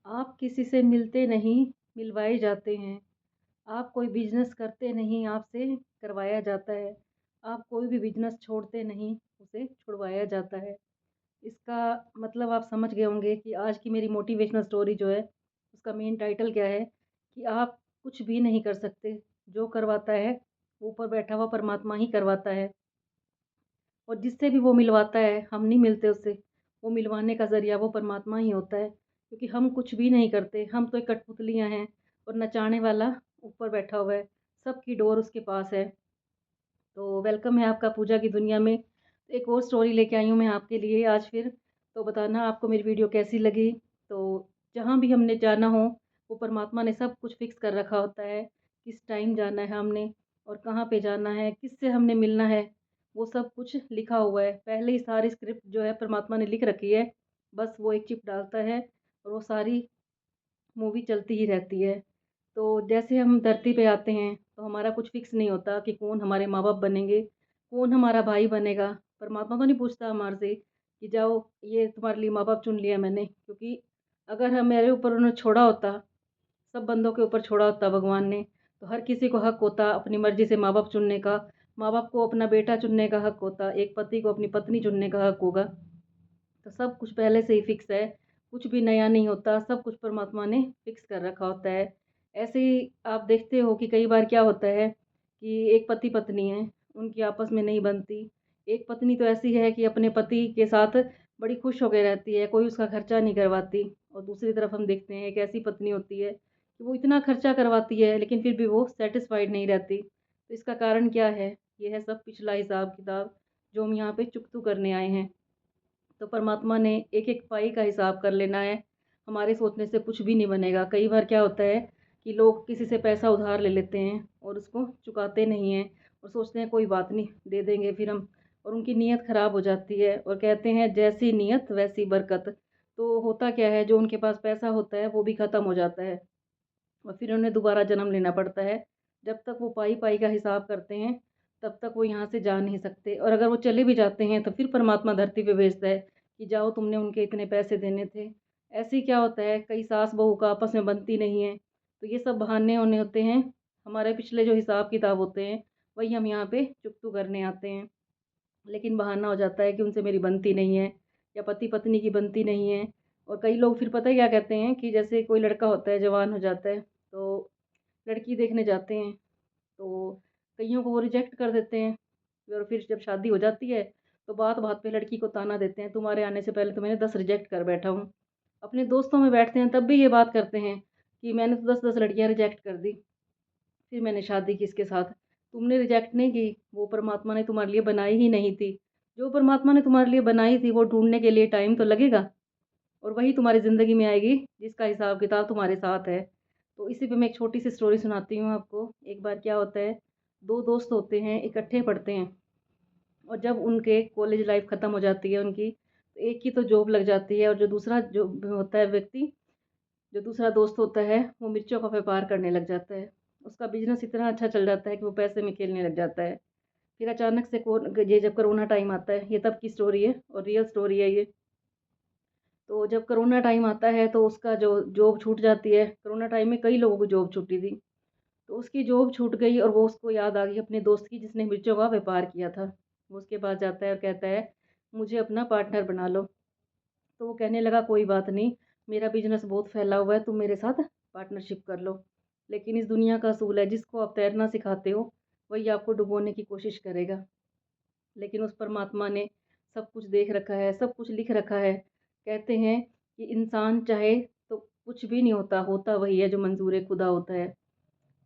आप किसी से मिलते नहीं, मिलवाए जाते हैं। आप कोई बिज़नेस करते नहीं, आपसे करवाया जाता है। आप कोई भी बिज़नेस छोड़ते नहीं, उसे छुड़वाया जाता है। इसका मतलब आप समझ गए होंगे कि आज की मेरी मोटिवेशनल स्टोरी जो है, उसका मेन टाइटल क्या है कि आप कुछ भी नहीं कर सकते। जो करवाता है, वो ऊपर बैठा हुआ परमात्मा ही करवाता है। और जिससे भी वो मिलवाता है, हम नहीं मिलते उससे। वो मिलवाने का ज़रिया वो परमात्मा ही होता है, क्योंकि हम कुछ भी नहीं करते, हम तो एक कठपुतलियाँ हैं और नचाने वाला ऊपर बैठा हुआ है, सबकी डोर उसके पास है। तो वेलकम है आपका पूजा की दुनिया में। तो एक और स्टोरी लेके आई हूँ मैं आपके लिए आज फिर, तो बताना आपको मेरी वीडियो कैसी लगी। तो जहाँ भी हमने जाना हो, वो परमात्मा ने सब कुछ फ़िक्स कर रखा होता है, किस टाइम जाना है हमने और कहाँ पे जाना है, किससे हमने मिलना है, वो सब कुछ लिखा हुआ है। पहले ही सारी स्क्रिप्ट जो है परमात्मा ने लिख रखी है, बस वो एक चिप डालता है और वो सारी मूवी चलती ही रहती है। तो जैसे हम धरती पे आते हैं, तो हमारा कुछ फ़िक्स नहीं होता कि कौन हमारे माँ-बाप बनेंगे, कौन हमारा भाई बनेगा। परमात्मा तो नहीं पूछता हमारे से कि जाओ ये तुम्हारे लिए माँ-बाप चुन लिया मैंने, क्योंकि अगर हम मेरे ऊपर उन्होंने छोड़ा होता, सब बंदों के ऊपर छोड़ा होता भगवान ने, तो हर किसी को हक होता अपनी मर्ज़ी से माँ-बाप चुनने का। माँ-बाप को अपना बेटा चुनने का हक होता, एक पति को अपनी पत्नी चुनने का हक होगा। तो सब कुछ पहले से ही फ़िक्स है, कुछ भी नया नहीं होता, सब कुछ परमात्मा ने फ़िक्स कर रखा होता है। ऐसे ही आप देखते हो कि कई बार क्या होता है कि एक पति-पत्नी हैं, उनकी आपस में नहीं बनती। एक पत्नी तो ऐसी है कि अपने पति के साथ बड़ी खुश होके रहती है, कोई उसका खर्चा नहीं करवाती, और दूसरी तरफ हम देखते हैं एक ऐसी पत्नी होती है कि वो इतना खर्चा करवाती है, लेकिन फिर भी वो सैटिस्फाइड नहीं रहती। तो इसका कारण क्या है? ये है सब पिछला हिसाब-किताब, जो हम यहाँ पे चुकतू करने आए हैं। तो परमात्मा ने एक-एक पाई का हिसाब कर लेना है, हमारे सोचने से कुछ भी नहीं बनेगा। कई बार क्या होता है कि लोग किसी से पैसा उधार ले लेते हैं और उसको चुकाते नहीं हैं और सोचते हैं कोई बात नहीं, दे देंगे फिर हम, और उनकी नीयत ख़राब हो जाती है और कहते हैं जैसी नीयत वैसी बरकत। तो होता क्या है, जो उनके पास पैसा होता है वो भी ख़त्म हो जाता है और फिर उन्हें दोबारा जन्म लेना पड़ता है। जब तक वो पाई-पाई का हिसाब करते हैं, तब तक वो यहाँ से जा नहीं सकते, और अगर वो चले भी जाते हैं, तो फिर परमात्मा धरती पे भेजता है कि जाओ तुमने उनके इतने पैसे देने थे। ऐसे ही क्या होता है, कई सास-बहू का आपस में बनती नहीं है, तो ये सब बहाने होने होते हैं। हमारे पिछले जो हिसाब-किताब होते हैं, वही हम यहाँ पे चुकतू करने आते हैं। लेकिन बहाना हो जाता है कि उनसे मेरी बनती नहीं है या पति-पत्नी की बनती नहीं है। और कई लोग फिर पता है क्या कहते हैं कि जैसे कोई लड़का होता है, जवान हो जाता है, तो लड़की देखने जाते हैं, तो कइयों को वो रिजेक्ट कर देते हैं, और फिर जब शादी हो जाती है, तो बात-बात पे लड़की को ताना देते हैं, तुम्हारे आने से पहले तो मैंने 10 रिजेक्ट कर बैठा हूँ। अपने दोस्तों में बैठते हैं तब भी ये बात करते हैं कि मैंने तो 10-10 लड़कियाँ रिजेक्ट कर दी, फिर मैंने शादी की इसके साथ। तुमने रिजेक्ट नहीं की, वो परमात्मा ने तुम्हारे लिए बनाई ही नहीं थी। जो परमात्मा ने तुम्हारे लिए बनाई थी, वो ढूँढने के लिए टाइम तो लगेगा, और वही तुम्हारी ज़िंदगी में आएगी जिसका हिसाब-किताब तुम्हारे साथ है। तो इसी पे मैं एक छोटी-सी स्टोरी सुनाती हूँ आपको। एक बार क्या होता है, 2 दोस्त होते हैं, इकट्ठे पढ़ते हैं, और जब उनके कॉलेज लाइफ़ ख़त्म हो जाती है उनकी, तो एक की तो जॉब लग जाती है, और जो दूसरा जो होता है व्यक्ति, जो दूसरा दोस्त होता है, वो मिर्चों का व्यापार करने लग जाता है। उसका बिज़नेस इतना अच्छा चल जाता है कि वो पैसे में खेलने लग जाता है। फिर अचानक से ये जब कोरोना टाइम आता है, ये तब की स्टोरी है और रियल स्टोरी है ये। तो जब कोरोना टाइम आता है, तो उसका जो जॉब छूट जाती है, कोरोना टाइम में कई लोगों की जॉब छूटी थी। तो उसकी जॉब छूट गई और वो उसको याद आ गई अपने दोस्त की जिसने मिर्चों का व्यापार किया था। वो उसके पास जाता है और कहता है, मुझे अपना पार्टनर बना लो। तो वो कहने लगा, कोई बात नहीं, मेरा बिज़नेस बहुत फैला हुआ है, तुम मेरे साथ पार्टनरशिप कर लो। लेकिन इस दुनिया का असूल है, जिसको आप तैरना सिखाते हो, वही आपको डुबोने की कोशिश करेगा। लेकिन उस परमात्मा ने सब कुछ देख रखा है, सब कुछ लिख रखा है। कहते हैं कि इंसान चाहे तो कुछ भी नहीं होता, होता वही है जो मंज़ूर खुदा होता है।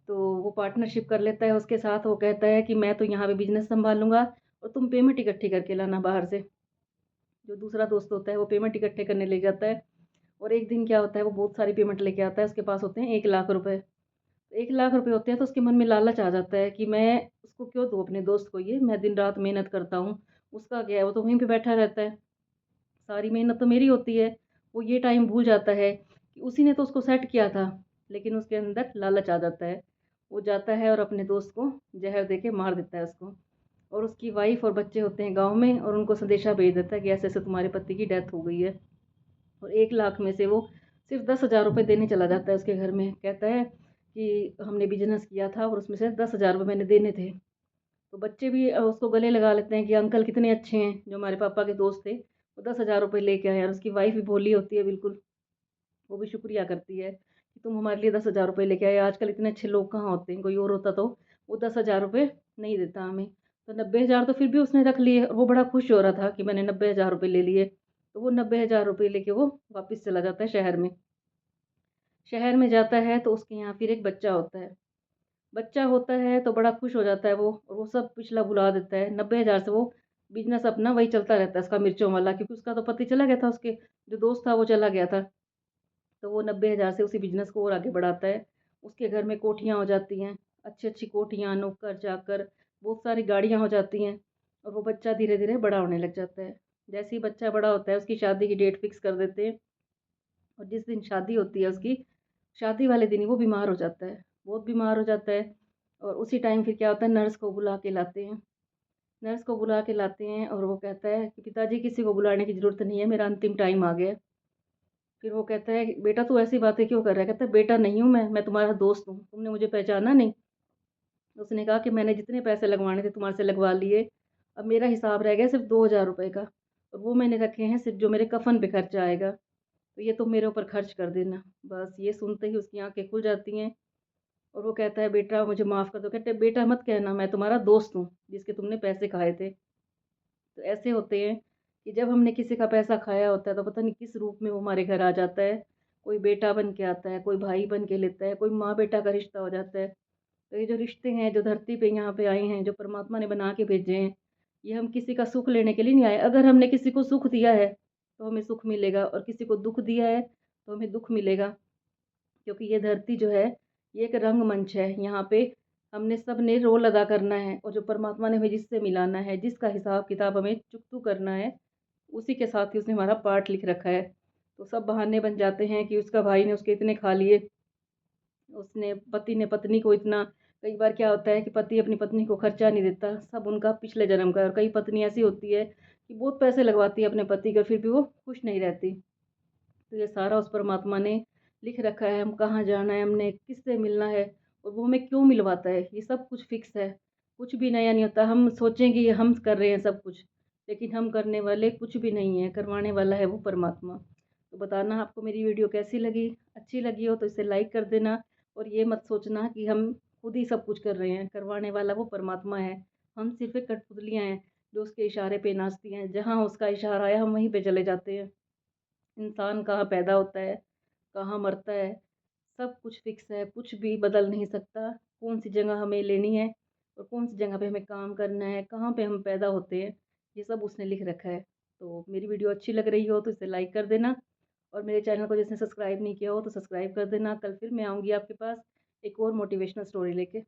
तो वो पार्टनरशिप कर लेता है उसके साथ, वो कहता है कि मैं तो यहाँ पे बिज़नेस सँभालूँगा और तुम पेमेंट इकट्ठी करके लाना बाहर से। जो दूसरा दोस्त होता है वो पेमेंट इकट्ठे करने ले जाता है, और एक दिन क्या होता है, वो बहुत सारी पेमेंट लेके आता है, उसके पास होते हैं 1 लाख रुपए। 1 लाख रुपए होते हैं, तो उसके मन में लालच आ जाता है कि मैं उसको क्यों दूँ अपने दोस्त को ये, मैं दिन-रात मेहनत करता हूँ, उसका क्या है, वो तो वहीं पे बैठा रहता है, सारी मेहनत तो मेरी होती है। वो ये टाइम भूल जाता है कि उसी ने तो उसको सेट किया था, लेकिन उसके अंदर लालच आ जाता है। वो जाता है और अपने दोस्त को ज़हर दे के मार देता है उसको, और उसकी वाइफ़ और बच्चे होते हैं गाँव में, और उनको संदेशा भेज देता है कि ऐसे-ऐसे तुम्हारे पति की डेथ हो गई है। और 1 लाख में से वो सिर्फ 10,000 रुपये देने चला जाता है उसके घर में। कहता है कि हमने बिजनेस किया था और उसमें से 10,000 रुपये मैंने देने थे। तो बच्चे भी उसको गले लगा लेते हैं कि अंकल कितने अच्छे हैं, जो हमारे पापा के दोस्त थे, वो 10,000 रुपये लेके आए। और उसकी वाइफ भी भोली होती है बिल्कुल, वो भी शुक्रिया करती है कि तुम हमारे लिए 10,000 रुपये लेके आए। आजकल इतने अच्छे लोग कहाँ होते हैं, कोई और होता तो वो 10,000 रुपये नहीं देता हमें। तो 90,000 तो फिर भी उसने रख लिए और वो बड़ा खुश हो रहा था कि मैंने 90,000 रुपये ले लिए। तो वो 90,000 रुपये लेके वो वापस चला जाता है शहर में। शहर में जाता है तो उसके यहाँ फिर एक बच्चा होता है। बच्चा होता है तो बड़ा खुश हो जाता है वो, और वो सब पिछला भुला देता है। 90,000 से वो बिजनेस अपना वही चलता रहता है उसका, मिर्चों वाला, क्योंकि उसका तो पति चला गया था, उसके जो दोस्त था वो चला गया था। तो वो 90,000 से उसी बिजनेस को और आगे बढ़ाता है। उसके घर में कोठियाँ हो जाती हैं, अच्छी अच्छी कोठियाँ, नौकर चाकर, बहुत सारी गाड़ियाँ हो जाती हैं। और वो बच्चा धीरे धीरे बड़ा होने लग जाता है। जैसे ही बच्चा बड़ा होता है उसकी शादी की डेट फिक्स कर देते हैं। और जिस दिन शादी होती है उसकी, शादी वाले दिन ही वो बीमार हो जाता है, बहुत बीमार हो जाता है। और उसी टाइम फिर क्या होता है, नर्स को बुला के लाते हैं। नर्स को बुला के लाते हैं और वो कहता है कि पिताजी किसी को बुलाने की ज़रूरत नहीं है, मेरा अंतिम टाइम आ गया है। फिर वो कहता है कि बेटा तू ऐसी बातें क्यों कर रहा है? कहता है बेटा नहीं हूँ मैं तुम्हारा दोस्त हूँ, तुमने मुझे पहचाना नहीं। उसने कहा कि मैंने जितने पैसे लगवाने थे तुम्हारे से लगवा लिए, अब मेरा हिसाब रह गया सिर्फ 2,000 रुपये का, और वो मैंने रखे हैं सिर्फ जो मेरे कफन पे खर्चा आएगा, तो ये तुम मेरे ऊपर खर्च कर देना। बस ये सुनते ही उसकी आंखें खुल जाती हैं और वो कहता है बेटा मुझे माफ़ कर दो। कहते हैं बेटा मत कहना, मैं तुम्हारा दोस्त हूँ जिसके तुमने पैसे खाए थे। तो ऐसे होते हैं कि जब हमने किसी का पैसा खाया होता है तो पता नहीं किस रूप में वो हमारे घर आ जाता है। कोई बेटा बन के आता है, कोई भाई बन के लेता है, कोई माँ बेटा का रिश्ता हो जाता है। तो ये जो रिश्ते हैं, जो धरती पे यहाँ पे आए हैं, जो परमात्मा ने बना के भेजे हैं, ये हम किसी का सुख लेने के लिए नहीं आए। अगर हमने किसी को सुख दिया है तो हमें सुख मिलेगा, और किसी को दुख दिया है तो हमें दुख मिलेगा। क्योंकि ये धरती जो है, ये एक रंगमंच है। यहाँ पे हमने सब ने रोल अदा करना है, और जो परमात्मा ने हमें जिससे मिलाना है, जिसका हिसाब किताब हमें चुकतू करना है, उसी के साथ ही उसने हमारा पार्ट लिख रखा है। तो सब बहाने बन जाते हैं कि उसका भाई ने उसके इतने खा लिए, उसने पति ने पत्नी को इतना। कई बार क्या होता है कि पति अपनी पत्नी को खर्चा नहीं देता, सब उनका पिछले जन्म का है। और कई पत्नी ऐसी होती है कि बहुत पैसे लगवाती है अपने पति के, फिर भी वो खुश नहीं रहती। तो ये सारा उस परमात्मा ने लिख रखा है, हम कहाँ जाना है, हमने किससे मिलना है, और वो हमें क्यों मिलवाता है। ये सब कुछ फिक्स है, कुछ भी नया नहीं होता। हम सोचें कि हम कर रहे हैं सब कुछ, लेकिन हम करने वाले कुछ भी नहीं है, करवाने वाला है वो परमात्मा। तो बताना आपको मेरी वीडियो कैसी लगी। अच्छी लगी हो तो इसे लाइक कर देना, और ये मत सोचना कि हम खुद ही सब कुछ कर रहे हैं, करवाने वाला वो परमात्मा है। हम सिर्फ एक कठपुतलियाँ हैं जो उसके इशारे पे नाचती हैं। जहाँ उसका इशारा आया हम वहीं पे चले जाते हैं। इंसान कहाँ पैदा होता है, कहाँ मरता है, सब कुछ फिक्स है, कुछ भी बदल नहीं सकता। कौन सी जगह हमें लेनी है और कौन सी जगह पे हमें काम करना है, कहाँ पे हम पैदा होते हैं, ये सब उसने लिख रखा है। तो मेरी वीडियो अच्छी लग रही हो तो इसे लाइक कर देना, और मेरे चैनल को जिसने सब्सक्राइब नहीं किया हो तो सब्सक्राइब कर देना। कल फिर मैं आऊँगी आपके पास एक और मोटिवेशनल स्टोरी लेके।